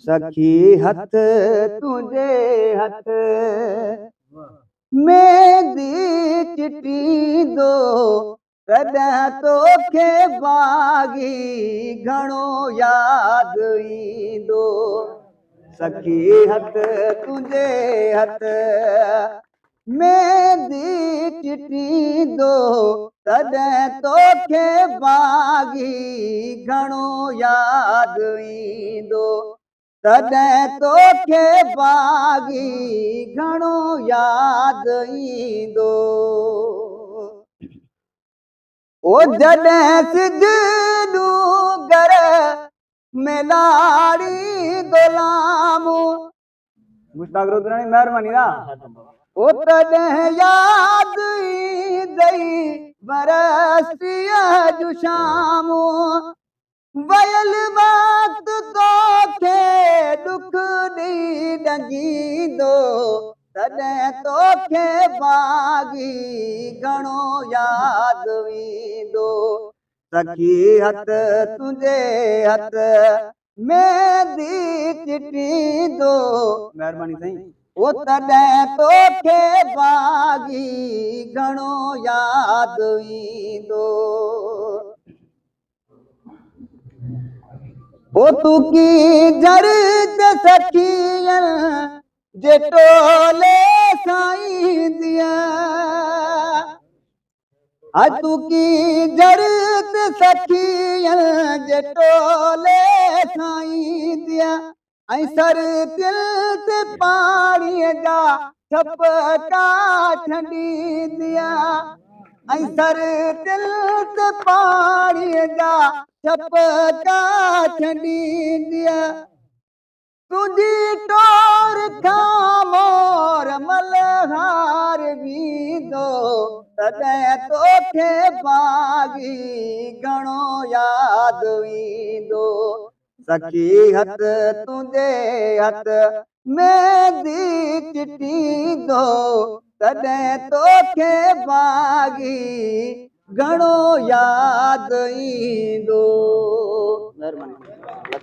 सखी हथ तुझे हथ मेहंदी चिटी दो तॾहिं तोखे बागी घणो याद ईंदो। सखी हथ तुझे हथ मेहंदी चिटी दो तॾहिं तोखे बागी घणो याद ईंदो। तॾहिं तोखे बागी घणो याद ईंदो। ओ जॾहिं सिजनू घर में लाड़ी दोलामू मुश्ताक रुद्राणी महिरबानी ना। ओ तॾहिं याद ईंदई बरसिया जूं शामूं वयल वक्त तोखे दुख ॾी ॾंगींदो। तॾहिं तोखे बागी घणो याद ईंदो। सखी हथ तुंहिंजे हथ मेहंदी चिटी दो महिरबानी साईं। ओ तॾहिं तोखे बागी घणो याद ईंदो। ओ तू की जरद सखियन जे टोले साईं दिया तू की जरद सखियन जे टोले साईं दिया ऐं सर दिल ते पाणीअ जा छपका छंडी दिया ऐं सर दिल ते पाणीअ जा छपका छंडी दिया। तुझी टोर खां मोर मल्हार वींदो तॾहिं तोखे बागी घणो याद ईंदो। सखी हथ तुंहिंजे हथ मेहंदी चिटी दो तॾहिं तोखे बागी घणो याद ईंदो। महिरबानी।